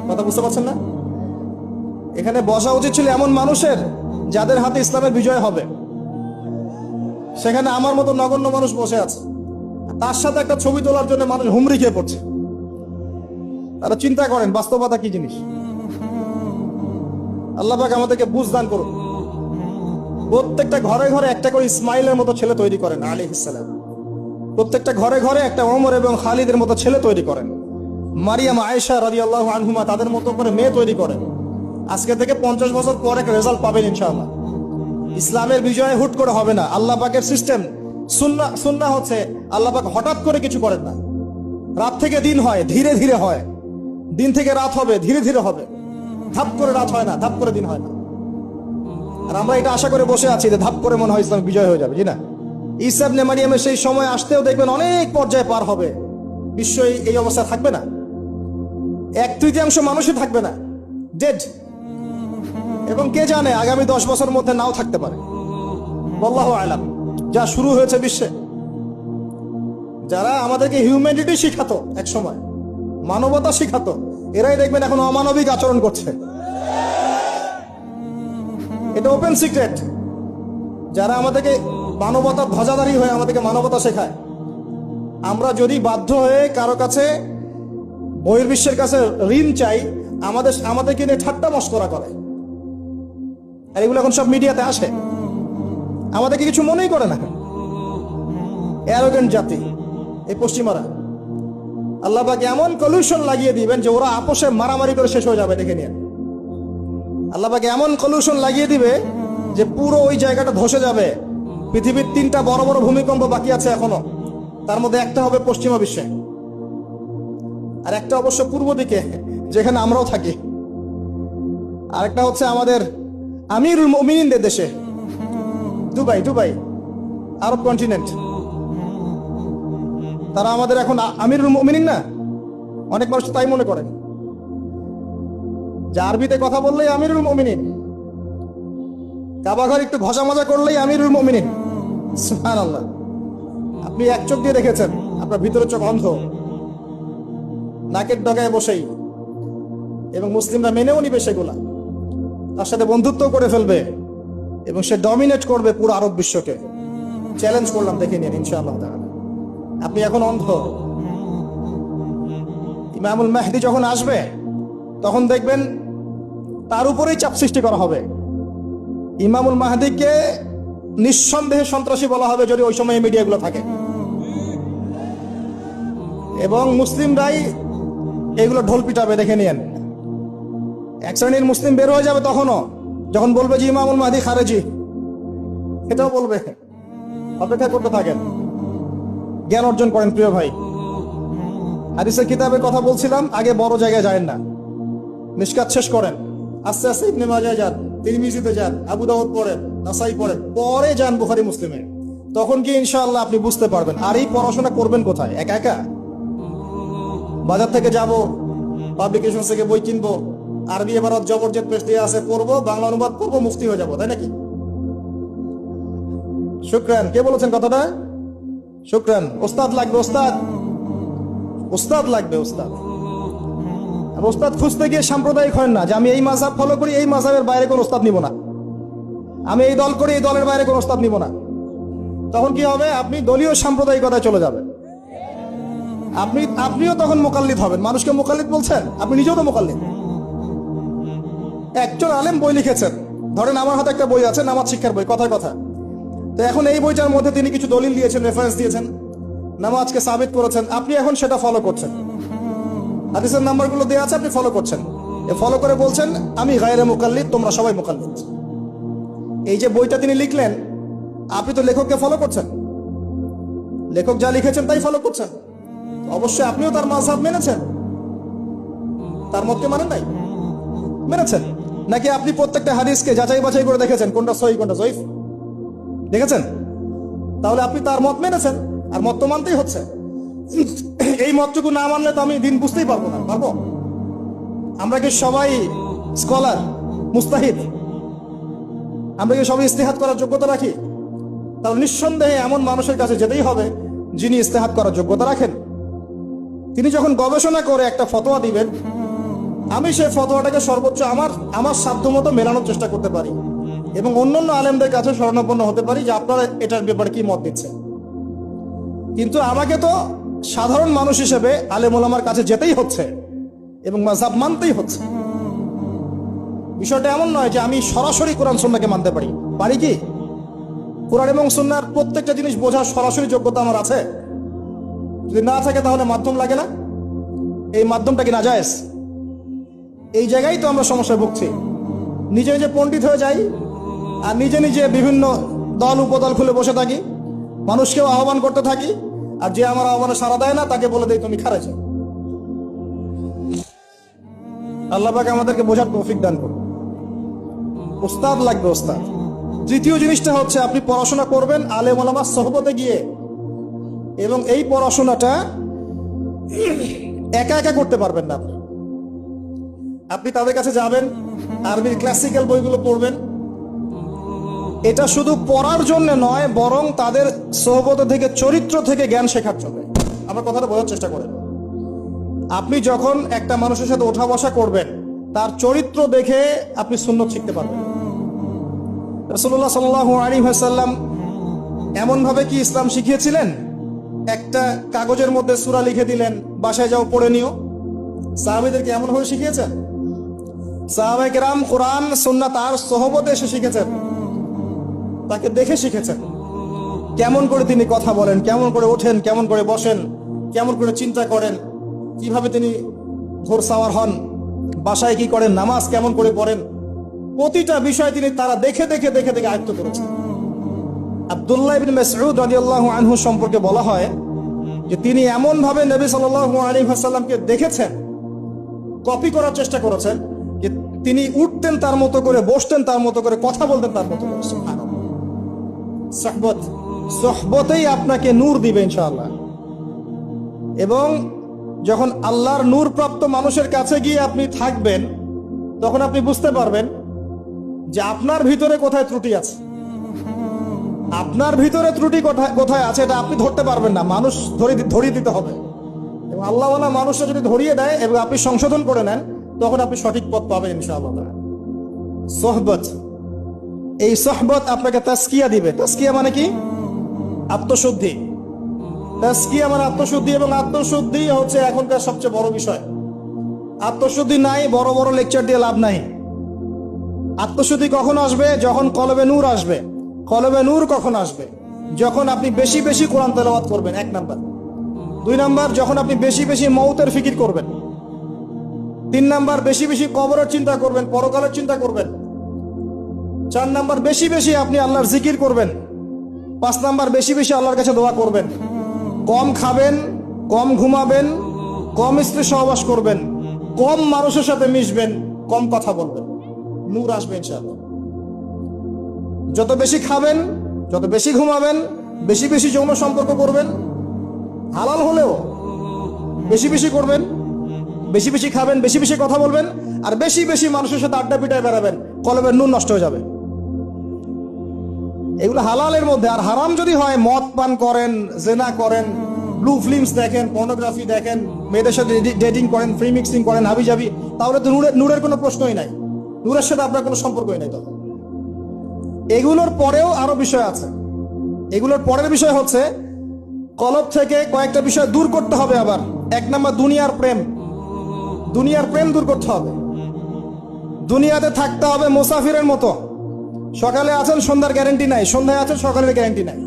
কথা বুঝতে পারছেন না? এখানে বসা উচিত ছিল এমন মানুষের যাদের হাতে ইসলামের বিজয় হবে। সেখানে আমার মতো নগণ্য মানুষ বসে আছে, তার সাথে একটা ছবি তোলার জন্য মানুষ হুমড়ি খেয়ে পড়ছে। তারা চিন্তা করেন বাস্তবতা কি জিনিস। আল্লাহ পাক আমাদেরকে বুঝ দান করুন। প্রত্যেকটা ঘরে ঘরে একটা করে ইসমাইলের মতো ছেলে তৈরি করেন আলাইহিস সালাম। প্রত্যেকটা ঘরে ঘরে একটা ওমর এবং খালিদের মতো ছেলে তৈরি করেন। মারিয়াম, আয়েশা রাদিয়াল্লাহু আনহুমা তাদের মতো করে মেয়ে তৈরি করেন। আজকে থেকে 50 বছর পর একটা রেজাল্ট পাবেন ইনশাআল্লাহ। ইসলামের বিজয় হুট করে হবে না। আল্লাহ পাকের সিস্টেম, সুন্নাহ হচ্ছে আল্লাহ পাক হঠাৎ করে কিছু করেন না। রাত থেকে দিন হয়, ধীরে ধীরে হয়। দিন থেকে রাত হবে, ধীরে ধীরে হবে। ধাপ করে রাত হয় না, ধাপ করে দিন হয় না। আর আমরা এটা আশা করে বসে আছি যে ধাপ করে মনে হয় ইসলাম বিজয় হয়ে যাবে, জি না। ঈসা ইবনে মারইয়ামের সেই সময় আসতেও দেখবেন অনেক পর্যায়ে পার হবে। বিশ্ব এই অবস্থা থাকবে না, 1/3 মানুষই থাকবে না, ডেড। এবং কে জানে আগামী 10 বছরের মধ্যে নাও থাকতে পারে, আল্লাহু আ'লাম। যা শুরু হয়েছে বিশ্বে, যারা আমাদেরকে হিউম্যানিটি শিখাতো, এক সময় মানবতা শিখাতো, এরাই দেখবেন এখন অমানবিক আচরণ করছে। এটা ওপেন সিক্রেট। যারা আমাদেরকে মানবতা ধ্বজাধারী হয়ে আমাদেরকে মানবতা শেখায়, আমরা যদি বাধ্য হয়ে কারো কাছে বহির্বিশ্বের কাছে ঋণ চাই, আমাদেরকে নিয়ে ঠাট্টা মশকরা করে। আর এগুলো এখন সব মিডিয়াতে আসে, আমাদেরকে কিছু মনেই করে না। অ্যারোগেন্ট জাতি এই পশ্চিমারা। আল্লাহ পাক এমন কলিউশন লাগিয়ে দিবেন যে ওরা আপোষে মারামারি করে শেষ হয়ে যাবে, দেখে নিয়ে। আল্লাহ পাক এমন কলুশন লাগিয়ে দিবে যে পুরো ওই জায়গাটা ধসে যাবে। পৃথিবীর 3টা বড় বড় ভূমিকম্প বাকি আছে এখনো, তার মধ্যে একটা হবে পশ্চিমা বিশ্বে, আর একটা অবশ্য পূর্ব দিকে যেখানে আমরাও থাকি, আরেকটা হচ্ছে আমাদের আমিরুল মুমিনিনদের দেশে, দুবাই আরব কন্টিনেন্ট। তারা আমাদের এখন আমিরুল মুমিনিন না, অনেক মানুষ তাই মনে করেন যে আরবিতে কথা বললেই আমিরুল মুমিনিন, কাবা ঘর একটু ঘষা মাজা করলেই আমিরুল মুমিনিন। সুবহানাল্লাহ। আপনি এক চোখ দিয়ে দেখেছেন, আপনার ভিতরে চোখ অন্ধ, নাকের ডগায় বসেই, এবং মুসলিমরা মেনেও নিবে সেগুলা, তার সাথে বন্ধুত্ব করে ফেলবে এবং সে ডমিনেট করবে পুরো আরব বিশ্বকে। চ্যালেঞ্জ করলাম, দেখে নিন ইনশাআল্লাহ তাআলা। আপনি এখন অন্ধ। ইমামুল মাহদি যখন আসবে তখন দেখবেন তার উপরেই চাপ সৃষ্টি করা হবে। ইমামুল মাহদিকে নিঃসন্দেহে সন্ত্রাসী বলা হবে যদি ওই সময় মিডিয়াগুলো থাকে, এবং মুসলিমরাই এগুলো ঢোল পিটাবে, দেখে নিয়েন। এক শ্রেণীর মুসলিম বের হয়ে যাবে তখনও, যখন বলবে যে ইমামুল মাহদি খারেজি, এটাও বলবে। অপেক্ষা করতে থাকেন, জ্ঞান অর্জন করেন প্রিয় ভাই। হাদিসের কিতাবের কথা বলছিলাম, আগে বড় জায়গায় যায়েন না, মিশকাত শেষ করেন, আস্তে আস্তে ইবনে মাজাহ যান, তিরমিজিতে যান, আবু দাউদ পড়েন, নাসাই পড়েন, পরে যান বুখারী মুসলিমে। তখন কি ইনশাআল্লাহ আপনি বুঝতে পারবেন। আর এই পড়াশোনা করবেন কোথায়? একা একা? বাজার থেকে যাব, পাবলিকেশন থেকে বই কিনবো, আরবি এবারত জবরজেদ পেশ দিয়ে আছে, পড়বো, বাংলা অনুবাদ করবো, মুফতি হয়ে যাবো, তাই নাকি? শুকরান। কে বলেছেন কথাটা? শুকরান। ওস্তাদ লাগবে, ওস্তাদ লাগবে, ওস্তাদ। আর ওস্তাদ খুঁজতে গিয়ে সাম্প্রদায়িক হয় না যে আমি এই মাযহাব ফলো করি, এই মাযহাবের বাইরে কোন ওস্তাদ নিব না, আমি এই দল করি, এই দলের বাইরে কোন ওস্তাদ নিব না। তখন কি হবে? আপনি দলীয় সাম্প্রদায়িকতায় চলে যাবেন। আপনিও তখন মুকাল্লিদ হবেন। মানুষকে মুকাল্লিদ বলছেন, আপনি নিজেও তো মুকাল্লিদ। একজন আলেম বই লিখেছেন, ধরেন আমার হাতে একটা বই আছে, নামাজ শিক্ষার বই, কথায় কথা। তো এখন এই বইটার মধ্যে তিনি কিছু দলিল দিয়েছেন, রেফারেন্স দিয়েছেন, নামাজকে সাবিত করেছেন, আপনি এখন সেটা ফলো করছেন। হাদিসের নাম্বারগুলো দেওয়া আছে, আপনি ফলো করছেন। ফলো করে বলছেন আমি গায়রে মুকাল্লিদ, তোমরা সবাই মুকাল্লিদ। এই যে বইটা তিনি লিখলেন, আপনি তো লেখককে ফলো করছেন, লেখক যা লিখেছেন তাই ফলো করছেন। অবশ্যই আপনিও তার মাযহাব মেনেছেন, তার মতকে মানেন নাই? মেনেছেন। নাকি আপনি প্রত্যেকটা হাদিসকে যাচাই বাছাই করে দেখেছেন কোনটা সহিহ কোনটা জয়ীফ? দেখেছেন? তাহলে আপনি তার মত মেনেছেন, আর মত তো মানতেই হচ্ছে। এই মতটুকু না মানলে তো আমি দিন বুঝতেই পারবো না। পারবো? আমরা কি সবাই স্কলার, মুস্তাহিদ? আমরা কি সবাই ইস্তেহাদ করার যোগ্যতা রাখি? তাহলে নিঃসন্দেহে এমন মানুষের কাছে যেতেই হবে যিনি ইস্তেহাদ করার যোগ্যতা রাখেন। তিনি যখন গবেষণা করে একটা ফতোয়া দিবেন, আমি সেই ফতোয়াটাকে সর্বোচ্চ আমার সাধ্যমতো মেলানোর চেষ্টা করতে পারি এবং অন্যান্য আলেমদের কাছে শরণাপন্ন হতে পারি যে আপনারা এটার ব্যাপারে কি মত দিচ্ছেন। কিন্তু আমাকে তো সাধারণ মানুষ হিসেবে আলেম ওলামার কাছে যেতেই হচ্ছে এবং মাযহাব মানতেই হচ্ছে। বিষয়টা এমন নয় যে আমি সরাসরি কোরআন সুন্নাহকে মানতে পারি। পারি কি? কোরআন এবং সুন্নাহর প্রত্যেকটা জিনিস বোঝার সরাসরি যোগ্যতা আমার আছে? যদি না থাকে তাহলে মাধ্যম লাগে না? এই মাধ্যমটা কি নাজায়েজ? এই জায়গায় তো আমরা সমস্যায় ভুগছি। নিজে নিজে পণ্ডিত হয়ে যাই আর নিজে নিজে বিভিন্ন দল উপদল খুলে বসে থাকি, মানুষকেও আহ্বান করতে থাকি, আর যে আমার আহ্বানে সাড়া দেয় না তাকে বলে দেই তুমি খারেজ। আল্লাহ পাক আমাদেরকে বোঝার তৌফিক দান করুন। ওস্তাদ লাগবে, ওস্তাদ। তৃতীয় জিনিসটা হচ্ছে আপনি পড়াশোনা করবেন আলেম ওলামার সোহবতে গিয়ে, এবং এই পড়াশোনাটা একা একা করতে পারবেন না। আপনি তাদের কাছে যাবেন, আরবির ক্লাসিক্যাল বইগুলো পড়বেন। এটা শুধু পড়ার জন্য নয়, বরং তাদের সোহবত থেকে, চরিত্র থেকে জ্ঞান শেখার জন্য। আমার কথাটা বোঝার চেষ্টা করেন। আপনি যখন একটা মানুষের সাথে ওঠা বসা করবেন, তার চরিত্র দেখে আপনি সুন্নত শিখতে পারবেন। রাসূলুল্লাহ সাল্লাল্লাহু আলাইহি ওয়াসাল্লাম এমন ভাবে কি ইসলাম শিখিয়েছিলেন? একটা কাগজের মধ্যে সূরা লিখে দিলেন, বাসায় যাও পড়ে নিও। সাহাবীদেরকে এমন ভাবে শিখিয়েছেন? সাহাবায়ে কেরাম কোরআন সুন্নাহ তার সোহবতে এসে শিখেছেন, তাকে দেখে শিখেছেন। কেমন করে তিনি কথা বলেন, কেমন করে ওঠেন, কেমন করে বসেন, কেমন করে চিন্তা করেন, কিভাবে তিনি ঘোর সাওয়ার হন, বাসায় কি করেন, নামাজ কেমন করে পড়েন, প্রতিটা বিষয় তিনি তারা দেখে দেখে দেখে দেখে আয়ত্ত করেছেন। আব্দুল্লাহ ইবনে মাসউদ রাদিয়াল্লাহু আনহু সম্পর্কে বলা হয় যে তিনি এমন ভাবে নবী সাল্লাল্লাহু আলাইহি ওয়াসাল্লামকে দেখেছেন, কপি করার চেষ্টা করেছেন, যে তিনি উঠতেন তার মতো করে, বসতেন তার মতো করে, কথা বলতেন তার মতো করে। সুবহানাল্লাহ। সোহবতেই আপনাকে নূর দিবে ইনশাআল্লাহ। এবং যখন আল্লাহর নূর প্রাপ্ত মানুষের কাছে গিয়ে আপনি থাকবেন, তখন আপনি বুঝতে পারবেন যে আপনার ভিতরে কোথায় ত্রুটি আছে। আপনার ভিতরে ত্রুটি কোথায় আছে এটা আপনি ধরতে পারবেন না, মানুষ ধরিয়ে দিতে হবে। এবং আল্লাহওয়ালা মানুষরা যদি ধরিয়ে দেয় এবং আপনি সংশোধন করে নেন, তখন আপনি সঠিক পথ পাবেন ইনশাআল্লাহ। সোহবত, এই সোহবত আপনাকে তাসকিয়া দিবে। তাসকিয়া মানে কি? আত্মশুদ্ধি। তাসকিয়া মানে আত্মশুদ্ধি, এবং আত্মশুদ্ধি হচ্ছে এখনকার সবচেয়ে বড় বিষয়। আত্মশুদ্ধি নাই, বড় বড় লেকচার দিয়ে লাভ নাই। আত্মশুদ্ধি কখন আসবে? যখন কলবে নূর আসবে। কলবে নূর কখন আসবে? যখন আপনি বেশি বেশি কোরআন তেলাওয়াত করবেন, 1 নাম্বার। 2 নাম্বার, যখন আপনি বেশি বেশি মৌতের ফিকির করবেন। 3 নাম্বার, বেশি বেশি কবরের চিন্তা করবেন, পরকালের চিন্তা করবেন। 4 নাম্বার, বেশি বেশি আপনি আল্লাহর জিকির করবেন। 5 নাম্বার, বেশি বেশি আল্লাহর কাছে দোয়া করবেন। কম খাবেন, কম ঘুমাবেন, কম স্ত্রী সহবাস করবেন, কম মানুষের সাথে মিশবেন, কম কথা বলবেন। নূর আসবে ইনশাআল্লাহ। যত বেশি খাবেন, যত বেশি ঘুমাবেন, বেশি বেশি যৌন সম্পর্ক করবেন, হালাল হলেও বেশি বেশি করবেন, বেশি বেশি খাবেন, বেশি বেশি কথা বলবেন, আর বেশি বেশি মানুষের সাথে আড্ডা পিটায় বেড়াবেন, কলবের নূর নষ্ট হয়ে যাবে। এগুলো হালালের মধ্যে। আর হারাম যদি হয়, মদ পান করেন, জেনা করেন, ব্লু ফিল্মস দেখেন, পর্নোগ্রাফি দেখেন, মেয়েদের সাথে ডেটিং করেন, ফ্রি মিক্সিং করেন, হাবিজাবি, তাহলে তো নূরের কোনো প্রশ্নই নাই, নূরের সাথে আপনার কোনো সম্পর্কই নাই। তখন এগুলোর পরেও আরো বিষয় আছে। এগুলোর পরের বিষয় হচ্ছে কলব থেকে কয়েকটা বিষয় দূর করতে হবে। আবার 1 নাম্বার, দুনিয়ার প্রেম। দুনিয়ার প্রেম দূর করতে হবে। দুনিয়াতে থাকতে হবে মুসাফিরের মতো। সকালে আছেন, সন্ধ্যার গ্যারান্টি নাই, সন্ধ্যায় আছেন, সকালের গ্যারান্টি নাই।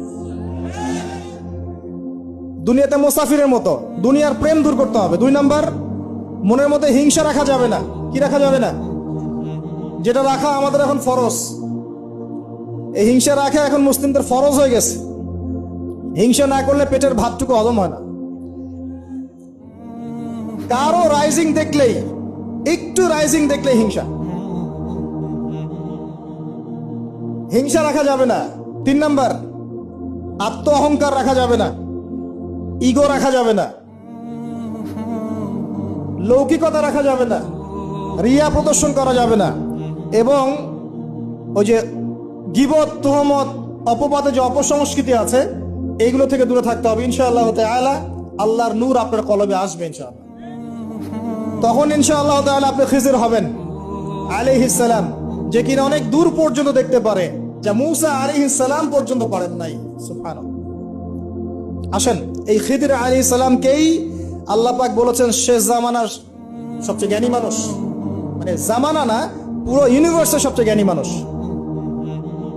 দুনিয়াতে মুসাফিরের মতো। দুনিয়ার প্রেম দূর করতে হবে। 2 নাম্বার, মনের মধ্যে হিংসা রাখা যাবে না। কি রাখা যাবে না? যেটা রাখা আমাদের এখন ফরজ। এই হিংসা রাখা এখন মুসলিমদের ফরজ হয়ে গেছে। হিংসা না করলে পেটের ভাতটুকু হজম হয় না। কারো রাইজিং দেখলেই, একটু রাইজিং দেখলেই হিংসা। হিংসা রাখা যাবে না। 3 নাম্বার, আত্ম অহংকার রাখা যাবে না, ইগো রাখা যাবে না, লৌকিকতা রাখা যাবে না, রিয়া প্রদর্শন করা যাবে না, এবং ওই যে গীবত, তুহমত, অপবাদে যে অপসংস্কৃতি আছে, এইগুলো থেকে দূরে থাকতে হবে ইনশাআল্লাহ তাআলা। আল্লাহর নূর আপনার কলবে আসবে ইনশাআল্লাহ। তখন ইনশাআল্লাহ তাআলা আপনি খিজির হবেন আলাইহিস সালাম, যে কিনা অনেক দূর পর্যন্ত দেখতে পারে, যা মূসা আলাইহিস সালাম পর্যন্ত পারেন নাই। সুবহানাল্লাহ। আসেন, এই খিজির আলাইহিস সালামকেই আল্লাহ পাক বলেছেন শেষ জামানার সবচেয়ে জ্ঞানী মানুষ। মানে জামানা না, পুরো ইউনিভার্সের সবচেয়ে জ্ঞানী মানুষ।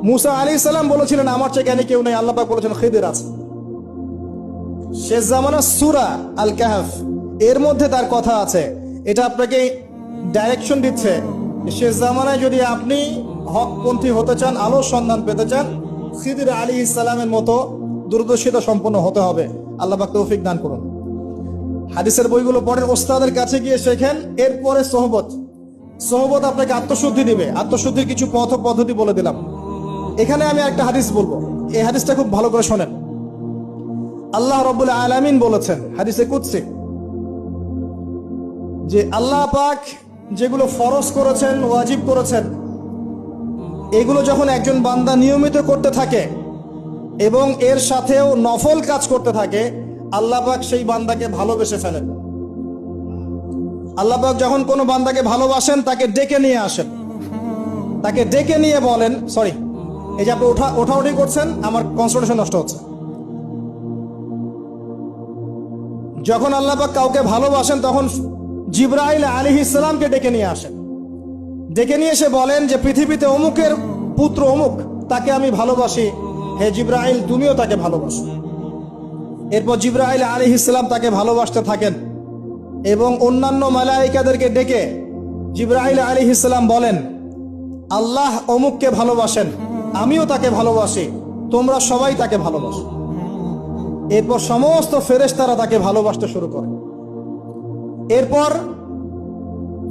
মূসা আলাইহিস সালাম বলেছিলেন আমার চেয়ে জ্ঞানী কেউ নেই, আল্লাহ পাক বলেছেন খিজির আছে। শেষ জামানার সূরা আল কাহফ, এর মধ্যে তার কথা আছে। এটা আপনাকে ডাইরেকশন দিচ্ছে, শেষ জামানায় যদি আপনি হকপন্থী হতে চান, আলোর সন্ধান পেতে চান, খিজির আলাইহিস সালামের মতো দূরদর্শিতা সম্পন্ন হতে হবে। আল্লাহ পাক তৌফিক দান করুন। হাদিসের বইগুলো পড়েন, ওস্তাদের কাছে গিয়ে শেখেন। এরপরে সোহবত। সোহবত আপনাকে আত্মশুদ্ধি দিবে। আত্মশুদ্ধির কিছু পথ পদ্ধতি বলে দিলাম। এখানে আমি একটা হাদিস বলবো, এই হাদিসটা খুব ভালো করে শোনেন। আল্লাহ রাব্বুল আলামিন বলেছেন হাদিসে কুদসি, যে আল্লাহ পাক যেগুলো ফরজ করেছেন, ওয়াজিব করেছেন, এগুলো যখন একজন বান্দা নিয়মিত করতে থাকে এবং এর সাথেও নফল কাজ করতে থাকে, আল্লাহ পাক সেই বান্দাকে ভালোবেসে ফেলেন। আল্লাহ পাক যখন কোনো বান্দাকে ভালোবাসেন, তাকে ডেকে নিয়ে আসেন, তাকে ডেকে নিয়ে বলেন, সরি, এই যে আপনি ওঠাউঠি করছেন, আমার কনসেন্ট্রেশন নষ্ট হচ্ছে। যখন আল্লাহ পাক কাউকে ভালোবাসেন, তখন জিবরাইল আলাইহিস সালামকে ডেকে নিয়ে আসেন। ডেকে নিয়ে এসে বলেন যে পৃথিবীতে অমুকের পুত্র অমুক, তাকে আমি ভালোবাসি, হে জিবরাইল তুমিও তাকে ভালোবাসো। এরপর জিবরাইল আলাইহিস সালাম তাকে ভালোবাসতে থাকেন এবং অন্যান্য মালায়েকাদেরকে ডেকে জিবরাইল আলাইহিস সালাম বলেন আল্লাহ অমুককে ভালোবাসেন, আমিও তাকে ভালোবাসি, তোমরা সবাই তাকে ভালোবাসো। এরপর সমস্ত ফেরেশতারা তাকে ভালোবাসতে শুরু করে। এরপর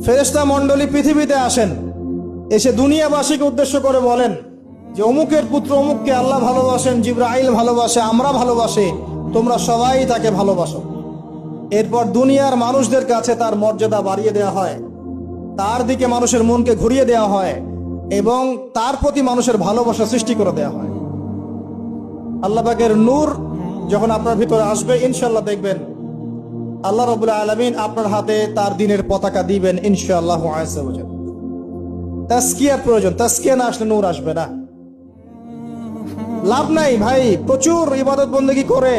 ফেরেশতা মণ্ডলী পৃথিবীতে আসেন, এসে দুনিয়াবাসীকে উদ্দেশ্য করে বলেন যে অমুকের পুত্র অমুককে আল্লাহ ভালোবাসেন, জিবরাইল ভালোবাসে, আমরা ভালোবাসি, তোমরা সবাই তাকে ভালোবাসো। এরপর দুনিয়ার মানুষদের কাছে তার মর্যাদা বাড়িয়ে দেওয়া হয়, তার দিকে মানুষের মনকে ঘুরিয়ে দেওয়া হয় এবং তার প্রতি মানুষের ভালোবাসা সৃষ্টি করে দেওয়া হয়। আল্লাহ পাকের নূর যখন আপনার ভিতরে আসবে, ইনশাআল্লাহ দেখবেন আল্লাহ রাব্বুল আলামিন আপনার হাতে তার দ্বীনের পতাকা দিবেন ইনশাআল্লাহ আযজা ওয়া জাল। তাসকিয়ার প্রয়োজন, তাসকিয়া না আসলে নূর আসবে না। লাভ নাই ভাই, প্রচুর ইবাদত বন্দেগী করে